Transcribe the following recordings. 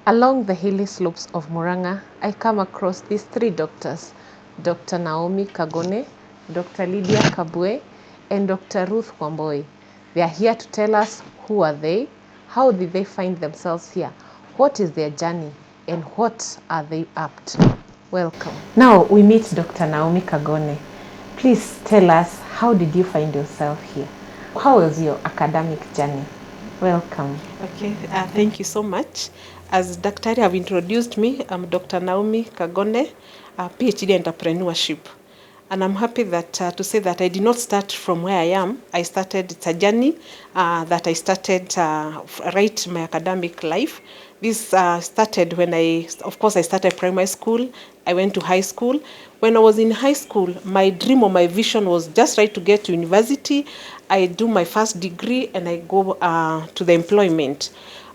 Along the hilly slopes of Murang'a, I come across these three doctors, Dr. Naomi Kagone, Dr. Lydia Kabwe, and Dr. Ruth Wamboi. They are here to tell us who are they, how did they find themselves here, what is their journey, and what are they up to. Welcome. Now we meet Dr. Naomi Kagone. Please tell us, how did you find yourself here? How was your academic journey? Welcome. Okay, thank you so much. As Daktari have introduced me, I'm Dr. Naomi Kagone, PhD entrepreneurship. And I'm happy that to say that I did not start from where I am. I started, it's a journey that I started right my academic life. This started when I started primary school. I went to high school. When I was in high school, my dream or my vision was just right to get to university. I do my first degree and I go to the employment.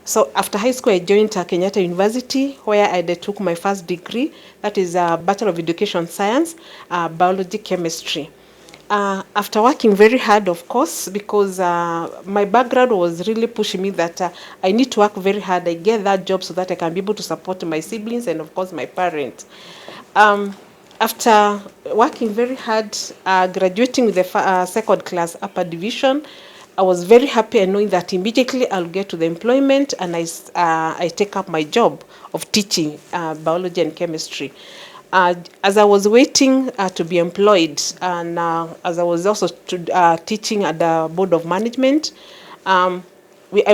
So after high school, I joined Kenyatta University, where I took my first degree. That is a Bachelor of Education Science, Biology Chemistry. After working very hard, of course, because my background was really pushing me that I need to work very hard. I get that job so that I can be able to support my siblings and, of course, my parents. After working very hard, graduating with the second class upper division, I was very happy and knowing that immediately I'll get to the employment and I take up my job of teaching biology and chemistry. As I was waiting to be employed and as I was also teaching at the board of management, I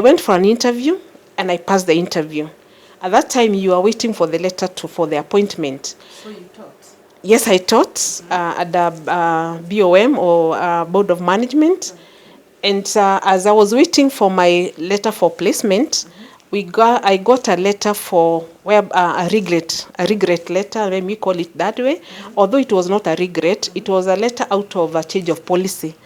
went for an interview and I passed the interview. At that time, you are waiting for the letter for the appointment. So you taught? Yes, I taught at the BOM or board of management. And as I was waiting for my letter for placement, I got a letter for a regret letter, let me call it that way. Although it was not a regret, it was a letter out of a change of policy,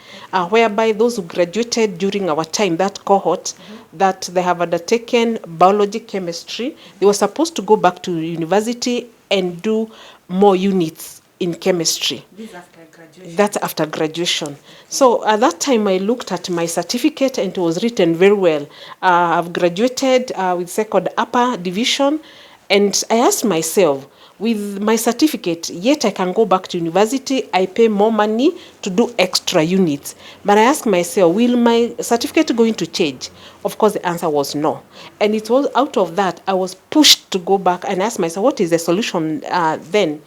whereby those who graduated during our time, that cohort, that they have undertaken biology, chemistry, they were supposed to go back to university and do more units in chemistry. This after graduation? That's after graduation. So at that time, I looked at my certificate and it was written very well. I've graduated with second upper division, and I asked myself, with my certificate, yet I can go back to university, I pay more money to do extra units. But I asked myself, will my certificate going to change? Of course, the answer was no. And it was out of that, I was pushed to go back and ask myself, what is the solution then?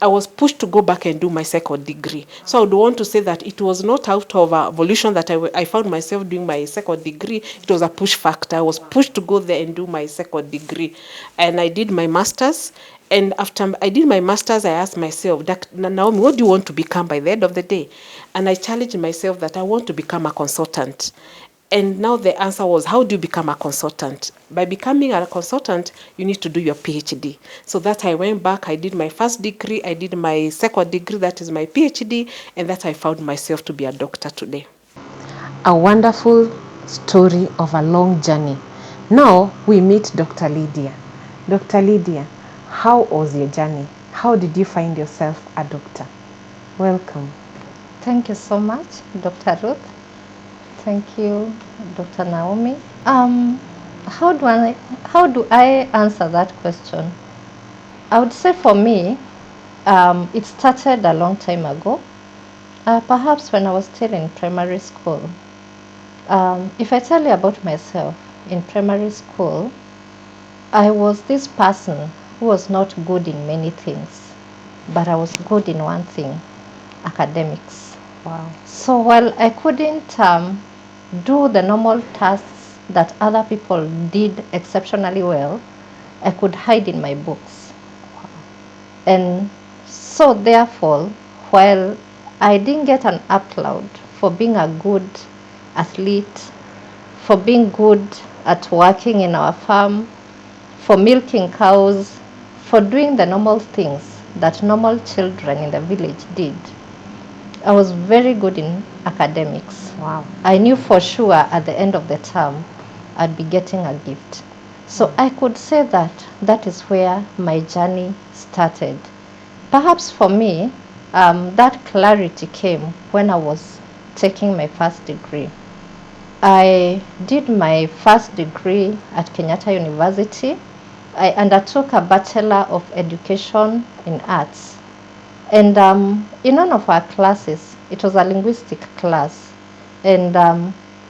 I was pushed to go back and do my second degree. So I would want to say that it was not out of volition that I found myself doing my second degree. It was a push factor. I was pushed to go there and do my second degree. And I did my master's. And after I did my master's, I asked myself, Naomi, what do you want to become by the end of the day? And I challenged myself that I want to become a consultant. And now the answer was, how do you become a consultant? By becoming a consultant, you need to do your PhD. So that I went back, I did my first degree, I did my second degree, that is my PhD, and that I found myself to be a doctor today. A wonderful story of a long journey. Now we meet Dr. Lydia. Dr. Lydia, how was your journey? How did you find yourself a doctor? Welcome. Thank you so much, Dr. Ruth. Thank you, Dr. Naomi. How do I answer that question? I would say for me, it started a long time ago, perhaps when I was still in primary school. If I tell you about myself, in primary school, I was this person who was not good in many things, but I was good in one thing, academics. Wow. So while I couldn't do the normal tasks that other people did exceptionally well, I could hide in my books. Wow. And so therefore, while I didn't get an applaud for being a good athlete, for being good at working in our farm, for milking cows, for doing the normal things that normal children in the village did, I was very good in academics. Wow. I knew for sure at the end of the term I'd be getting a gift. So I could say that that is where my journey started. Perhaps for me, that clarity came when I was taking my first degree. I did my first degree at Kenyatta University, I undertook a Bachelor of Education in Arts. And in one of our classes, it was a linguistic class, and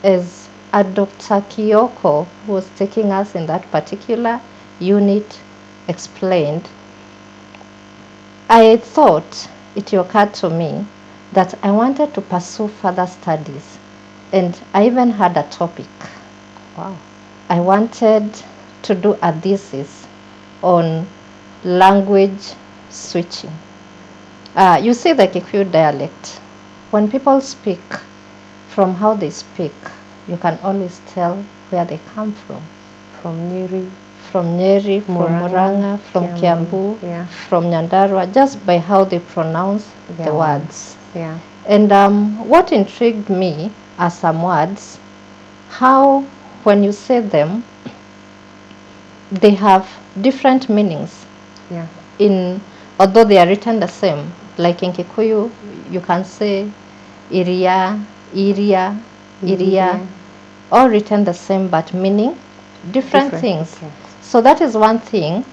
as a Dr. Kiyoko, who was taking us in that particular unit, explained, I thought it occurred to me that I wanted to pursue further studies, and I even had a topic. Wow. I wanted to do a thesis on language switching. You see the Kikuyu dialect. When people speak, from how they speak, you can always tell where they come from. From Nyeri. From Nyeri, from Murang'a, from Kiambu, Yeah. from Nyandarua, just by how they pronounce Their the words. Yeah. And what intrigued me are some words, how when you say them, they have different meanings. Yeah. Although they are written the same. Like in Kikuyu, you can say iria, iria, iria, all written the same but meaning different things. Okay. So that is one thing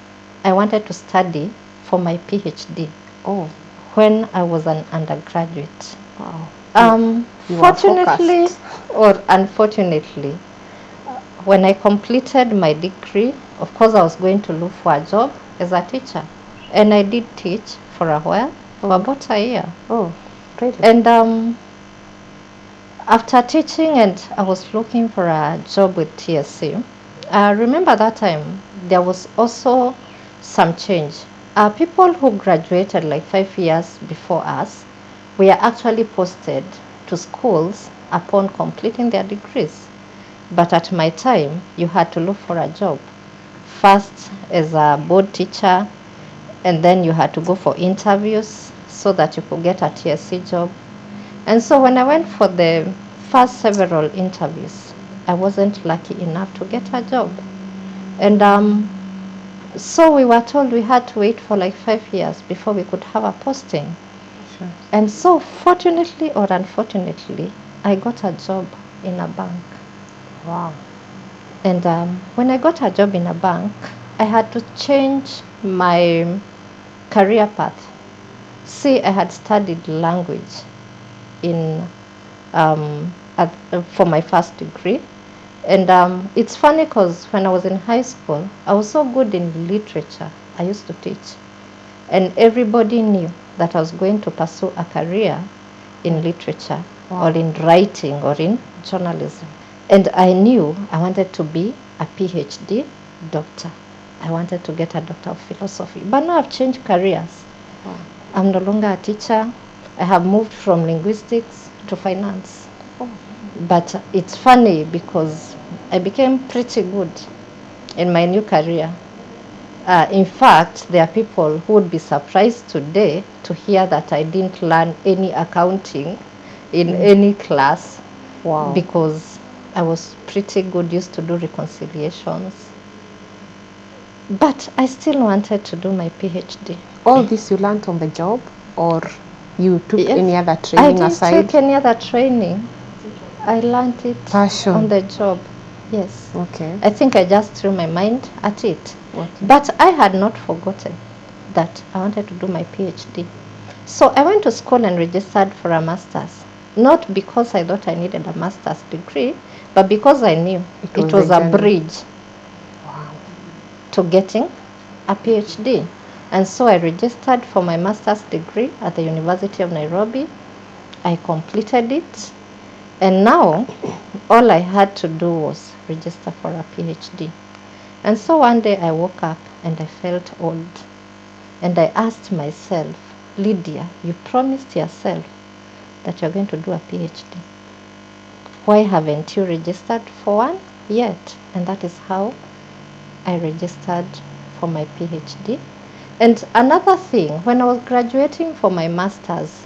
I wanted to study for my PhD Oh. when I was an undergraduate. Wow. You are Fortunately focused. or unfortunately, when I completed my degree, of course I was going to look for a job as a teacher. And I did teach for a while, for about a year. Oh, really? And after teaching, and I was looking for a job with TSC. I remember that time there was also some change. People who graduated like 5 years before us were actually posted to schools upon completing their degrees. But at my time, you had to look for a job. First as a board teacher, and then you had to go for interviews so that you could get a TSC job. And so when I went for the first several interviews, I wasn't lucky enough to get a job. And so we were told we had to wait for like 5 years before we could have a posting. Sure. And so fortunately or unfortunately, I got a job in a bank. Wow. And when I got a job in a bank, I had to change my career path. See, I had studied language for my first degree. And it's funny because when I was in high school, I was so good in literature. I used to teach. And everybody knew that I was going to pursue a career in literature or in writing or in journalism. And I knew I wanted to be a PhD doctor. I wanted to get a doctor of philosophy. But now I've changed careers. I'm no longer a teacher. I have moved from linguistics to finance. But it's funny because I became pretty good in my new career. In fact, there are people who would be surprised today to hear that I didn't learn any accounting in any class. Wow. Because I was pretty good, used to do reconciliations. But I still wanted to do my PhD. All this you learned on the job, or you took Yes. any other I training didn't aside? take any other training. I learned it Passion. on the job. Yes. Okay. I think I just threw my mind at it. Okay. But I had not forgotten that I wanted to do my PhD. So I went to school and registered for a master's. Not because I thought I needed a master's degree, but because I knew it was a bridge to getting a PhD. And so I registered for my master's degree at the University of Nairobi. I completed it. And now all I had to do was register for a PhD. And so one day I woke up and I felt old. And I asked myself, Lydia, you promised yourself that you're going to do a PhD. Why haven't you registered for one yet? And that is how I registered for my PhD. And another thing, when I was graduating for my master's,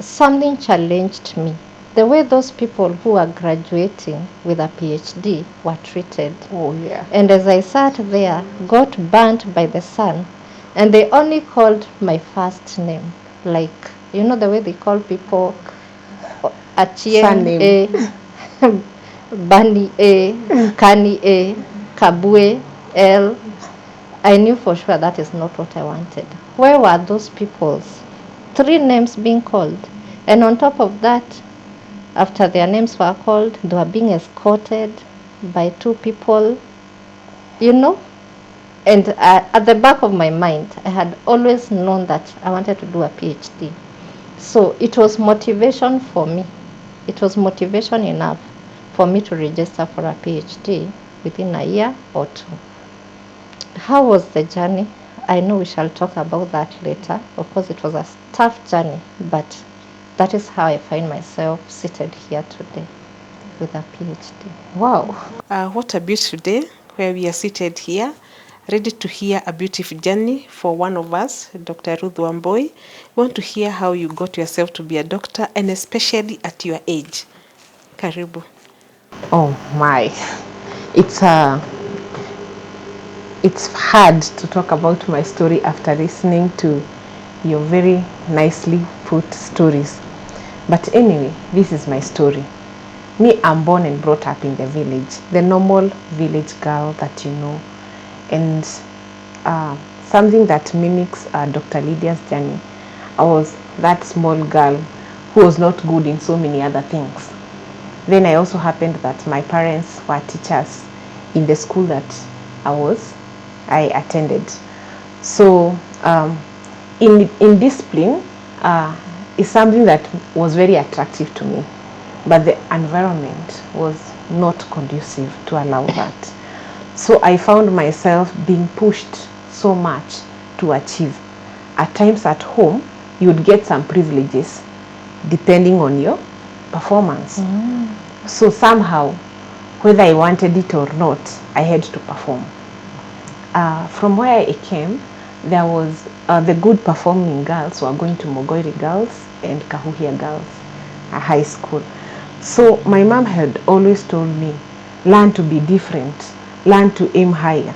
something challenged me. The way those people who are graduating with a PhD were treated. Oh, yeah. And as I sat there, got burnt by the sun, and they only called my first name. Like, you know the way they call people Achieng A, Bani A, Kani A, Kabue. L. I knew for sure that is not what I wanted. Where were those people's 3 names being called? And on top of that, after their names were called, they were being escorted by 2 people, you know. And at the back of my mind, I had always known that I wanted to do a PhD. So it was motivation for me. It was motivation enough for me to register for a PhD within a year or 2. How was the journey? I know we shall talk about that later. Of course, it was a tough journey, but that is how I find myself seated here today with a PhD. Wow. What a beautiful day where we are seated here, ready to hear a beautiful journey for one of us, Dr. Ruth Wambui. We want to hear how you got yourself to be a doctor, and especially at your age. Karibu. Oh my. It's hard to talk about my story after listening to your very nicely put stories. But anyway, this is my story. Me, I'm born and brought up in the village, the normal village girl that you know. And something that mimics Dr. Lydia's journey, I was that small girl who was not good in so many other things. Then I also happened that my parents were teachers in the school that I attended. So in discipline is something that was very attractive to me, but the environment was not conducive to allow that. So I found myself being pushed so much to achieve. At times at home, you would get some privileges depending on your performance. So somehow, whether I wanted it or not, I had to perform. From where I came, there was the good performing girls were going to Mogori Girls and Kahuhia Girls, a high school. So my mom had always told me, learn to be different, learn to aim higher.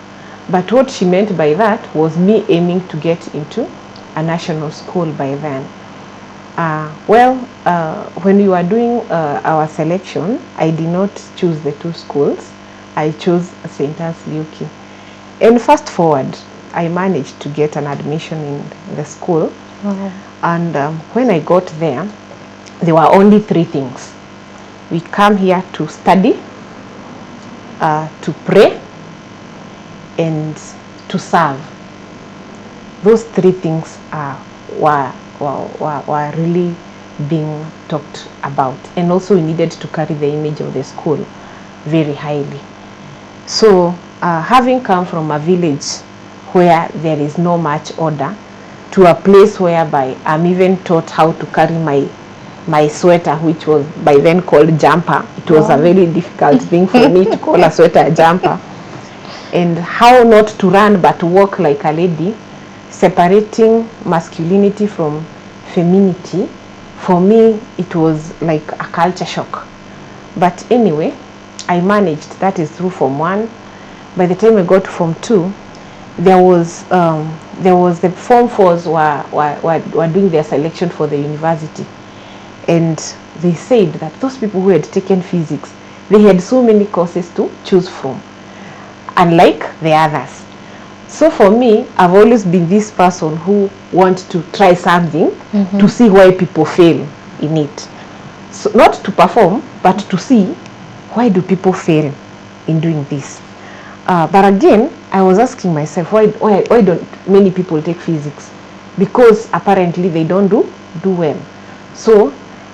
But what she meant by that was me aiming to get into a national school by then. When we were doing our selection, I did not choose the 2 schools. I chose St. Anne's Liuki. And fast forward, I managed to get an admission in the school. And when I got there were only 3 things. We come here to study, to pray, and to serve. Those 3 things were really being talked about. And also we needed to carry the image of the school very highly. So having come from a village where there is no much order to a place whereby I'm even taught how to carry my sweater, which was by then called jumper. It was a very difficult thing for me to call a sweater a jumper. And how not to run but walk like a lady, separating masculinity from femininity. For me, it was like a culture shock. But anyway, I managed. That is through Form 1. By the time I got to Form 2, there was the Form 4s were doing their selection for the university. And they said that those people who had taken physics, they had so many courses to choose from, unlike the others. So for me, I've always been this person who wants to try something to see why people fail in it. So not to perform, but to see why do people fail in doing this. But again, I was asking myself, why don't many people take physics? Because apparently they don't do well. So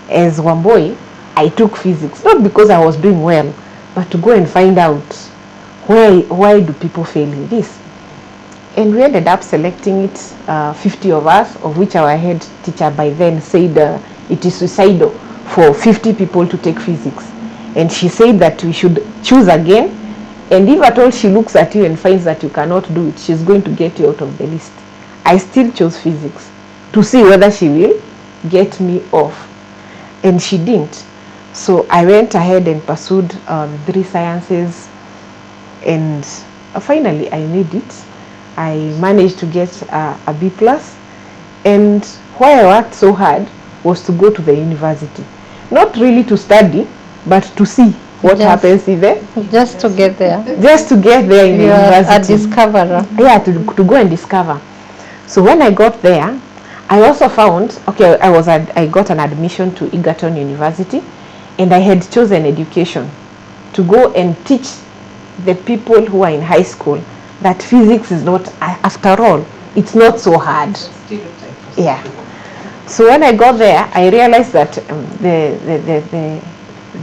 as Wambui, I took physics, not because I was doing well, but to go and find out why do people fail in this. And we ended up selecting it, 50 of us, of which our head teacher by then said it is suicidal for 50 people to take physics. And she said that we should choose again. And if at all she looks at you and finds that you cannot do it, she's going to get you out of the list. I still chose physics to see whether she will get me off. And she didn't. So I went ahead and pursued 3 sciences. And finally I made it. I managed to get a B+. And why I worked so hard was to go to the university. Not really to study, but to see what Just- happens in the Just to get there. just to get there in the You are a university. discoverer. Yeah, to go and discover. So when I got there, I also found, okay, I got an admission to Egerton University, and I had chosen education to go and teach the people who are in high school that physics is not, after all, it's not so hard. Yeah. So when I got there, I realized that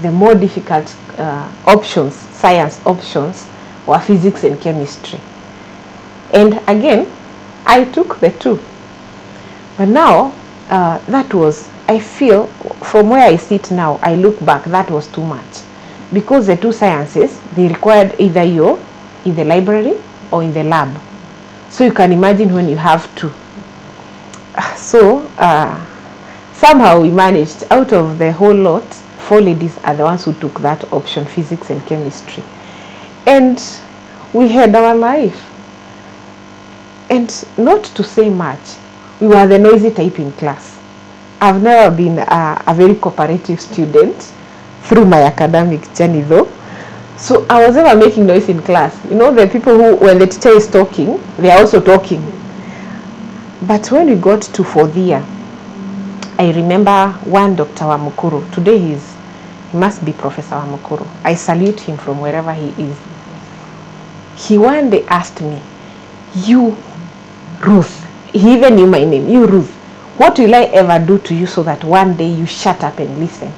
the more difficult options, science options, were physics and chemistry. And again, I took the two. But now, that was, I feel, from where I sit now, I look back, that was too much. Because the two sciences, they required either you're in the library or in the lab. So you can imagine when you have two. So somehow we managed, out of the whole lot, 4 ladies are the ones who took that option, physics and chemistry. And we had our life. And not to say much, we were the noisy type in class. I've never been a very cooperative student through my academic journey though. So I was never making noise in class. You know, the people who, when the teacher is talking, they are also talking. But when we got to 4th year, I remember one Dr. Wamukuru. Today he must be Professor Wamukuru. I salute him from wherever he is. He one day asked me, "You, Ruth," he even knew my name, "You, Ruth, what will I ever do to you so that one day you shut up and listen?"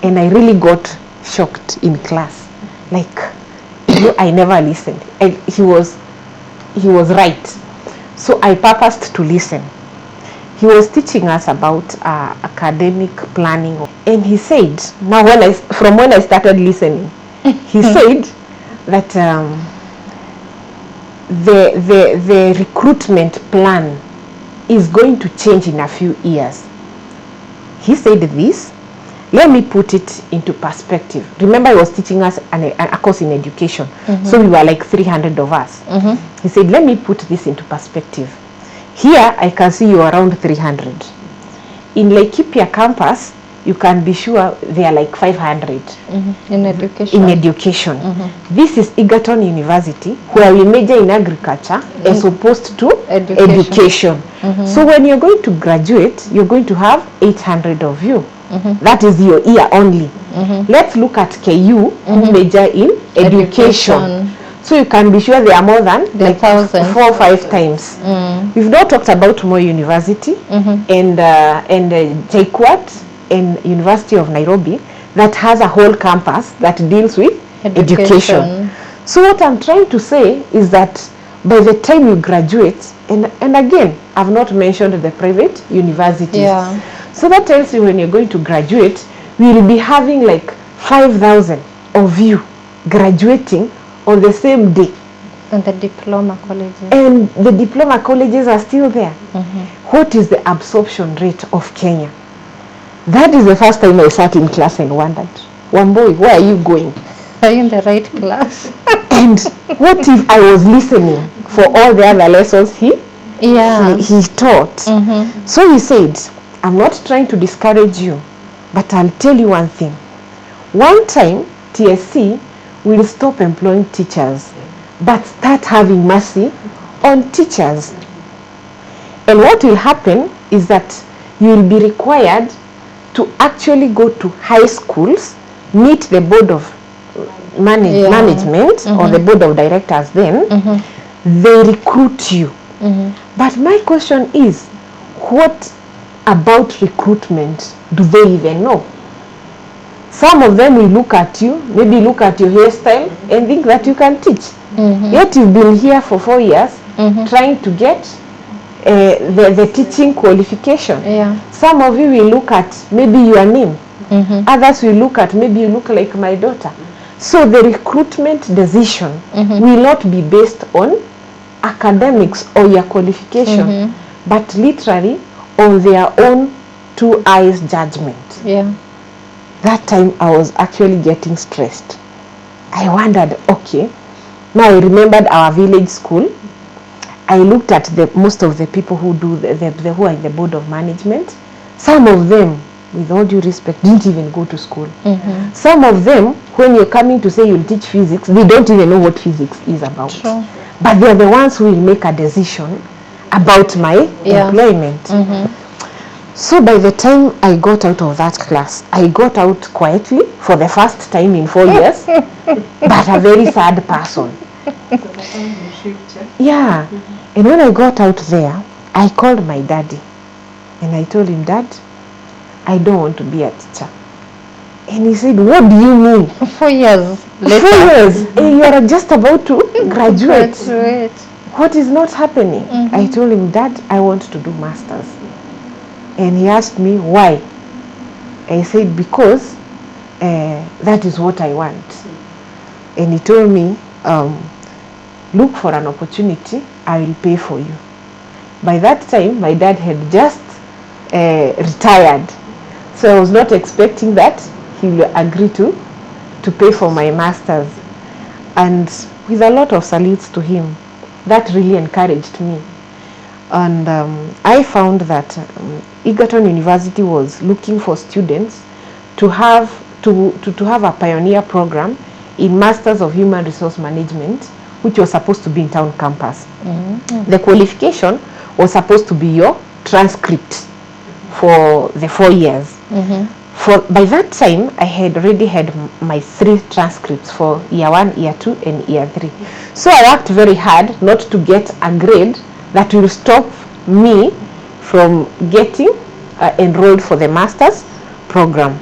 And I really got shocked in class. Like, you know, I never listened. And he was right. So I purposed to listen. He was teaching us about academic planning, and he said, now from when I started listening, he said that the recruitment plan is going to change in a few years. He said this, let me put it into perspective. Remember, he was teaching us a course in education, so we were like 300 of us. He said, let me put this into perspective. Here, I can see you around 300. In Laikipia campus, you can be sure they are like 500. In education. In education. This is Egerton University, where we major in agriculture as opposed to education. So when you're going to graduate, you're going to have 800 of you. That is your year only. Let's look at KU, who major in education. So you can be sure there are more than like 4 or 5 times. We've not talked about Moi University and JKUAT and University of Nairobi that has a whole campus that deals with education. So what I'm trying to say is that by the time you graduate, and again, I've not mentioned the private universities. So that tells you when you're going to graduate, we will be having like 5,000 of you graduating on the same day. And the diploma colleges. And the diploma colleges are still there. What is the absorption rate of Kenya? That is the first time I sat in class and wondered, Wambui, where are you going? Are you in the right class? And what if I was listening for all the other lessons he taught? So he said, I'm not trying to discourage you, but I'll tell you one thing. One time, TSC will stop employing teachers, but start having mercy on teachers. And what will happen is that you will be required to actually go to high schools, meet the board of management or the board of directors then, they recruit you. But my question is, what about recruitment do they even know? Some of them will look at you, maybe look at your hairstyle and think that you can teach. Yet you've been here for 4 years trying to get the teaching qualification. Some of you will look at maybe your name. Others will look at maybe you look like my daughter. So the recruitment decision will not be based on academics or your qualification, but literally on their own 2 eyes judgment. That time I was actually getting stressed. I wondered, okay, now I remembered our village school. I looked at most of the people who do who are in the board of management. Some of them, with all due respect, didn't even go to school. Mm-hmm. Some of them, when you're coming to say you'll teach physics, they don't even know what physics is about. True. But they're the ones who will make a decision about my Yeah. employment. Mm-hmm. So by the time I got out of that class, I got out quietly for the first time in 4 years, but a very sad person. Yeah. And when I got out there, I called my daddy and I told him, Dad, I don't want to be a teacher. And he said, what do you mean? 4 years 4 later. years? You are just about to graduate. Graduate. What is not happening? Mhm. I told him, Dad, I want to do masters. And he asked me why. I said, because that is what I want. And he told me, look for an opportunity, I will pay for you. By that time, my dad had just retired. So I was not expecting that he will agree to pay for my masters. And with a lot of salutes to him, that really encouraged me. And I found that Egerton University was looking for students to have a pioneer program in Masters of Human Resource Management, which was supposed to be in town campus. Mm-hmm. The qualification was supposed to be your transcript for the 4 years. Mm-hmm. By that time, I had already had my 3 transcripts for year 1, year 2, and year 3. So I worked very hard not to get a grade that will stop me from getting enrolled for the master's program.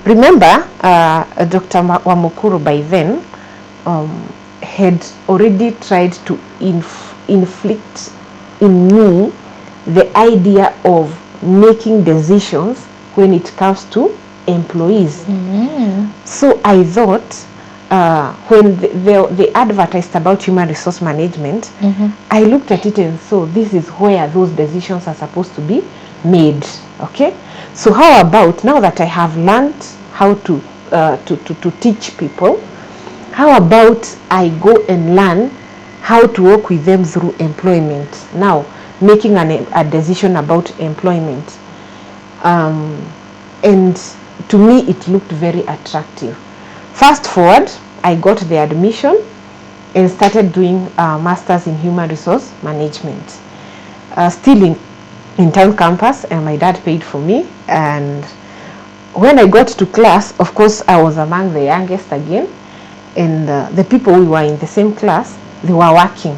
Remember, Dr. Wamukuru by then had already tried to inflict in me the idea of making decisions when it comes to employees. Mm-hmm. So I thought when they advertised about human resource management, Mm-hmm. I looked at it and saw this is where those decisions are supposed to be made. Okay, so how about now that I have learned how to teach people, how about I go and learn how to work with them through employment, now making a decision about employment. And to me it looked very attractive. Fast forward, I got the admission and started doing masters in human resource management, still in town campus, and my dad paid for me. And when I got to class, of course I was among the youngest again, and the people we were in the same class, they were working.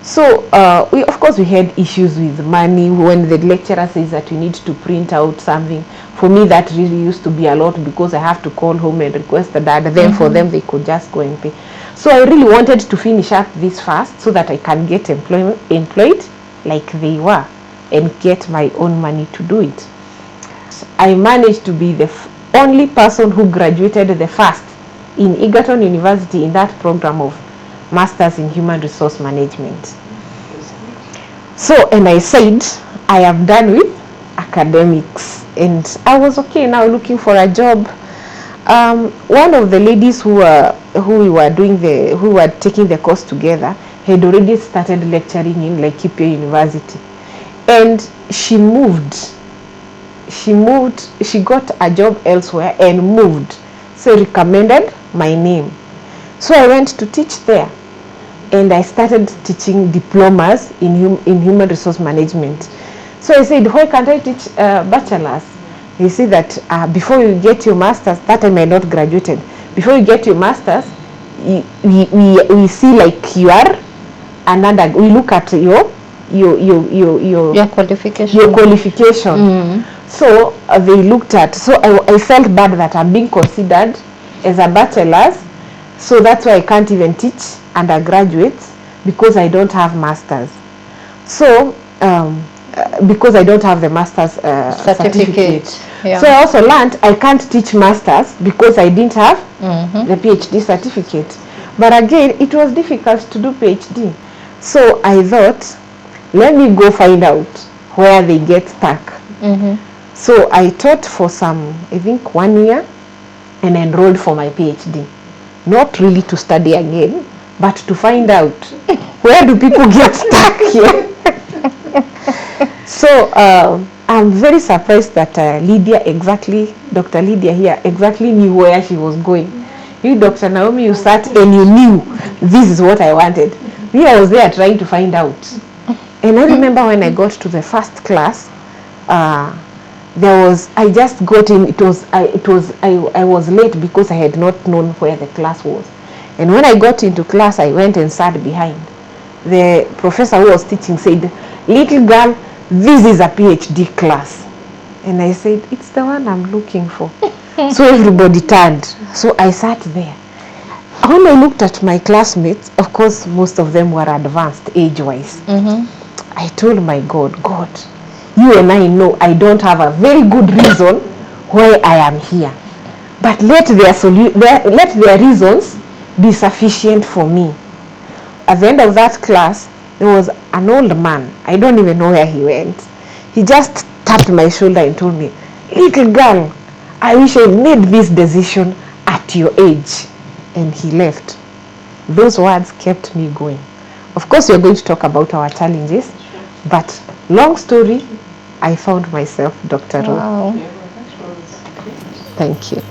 So we had issues with money. When the lecturer says that you need to print out something, for me that really used to be a lot, because I have to call home and request the dad. Then Mm-hmm. for them they could just go and pay. So I really wanted to finish up this fast so that I can get employed like they were and get my own money to do it. I managed to be the only person who graduated the first in Egerton University in that program of Masters in Human Resource Management. So, and I said, I am done with academics, and I was okay now looking for a job. One of the ladies who were taking the course together had already started lecturing in Laikipia University, and she got a job elsewhere and moved, so recommended my name. So I went to teach there, and I started teaching diplomas in human resource management. So I said, why can't I teach bachelors? He said that before you get your masters, that time I not graduated, before you get your masters, we see like you are another, we look at your qualification. Mm-hmm. So they looked at, so I felt bad that I'm being considered as a bachelor's, so that's why I can't even teach undergraduates, because I don't have masters. So because I don't have the master's certificate. Yeah. So I also learned I can't teach masters because I didn't have Mm-hmm. the PhD certificate. But again, it was difficult to do PhD. So I thought, let me go find out where they get stuck. Mm-hmm. So I taught for I think 1 year, and enrolled for my PhD. Not really to study again, but to find out where do people get stuck here. So I'm very surprised that Dr. Lydia here exactly knew where she was going. You, Dr. Naomi, you sat and you knew this is what I wanted. Me, I was there trying to find out. And I remember when I got to the first class, I just got in. I was late because I had not known where the class was. And when I got into class, I went and sat behind. The professor who was teaching said, "Little girl, this is a PhD class." And I said, "It's the one I'm looking for." So everybody turned. So I sat there. When I looked at my classmates, of course, most of them were advanced age-wise. I told my God, you and I know I don't have a very good reason why I am here. But let their reasons be sufficient for me. At the end of that class, there was an old man. I don't even know where he went. He just tapped my shoulder and told me, "Little girl, I wish I made this decision at your age." And he left. Those words kept me going. Of course, we're going to talk about our challenges, but long story, I found myself Dr. Ruth. Wow. Thank you.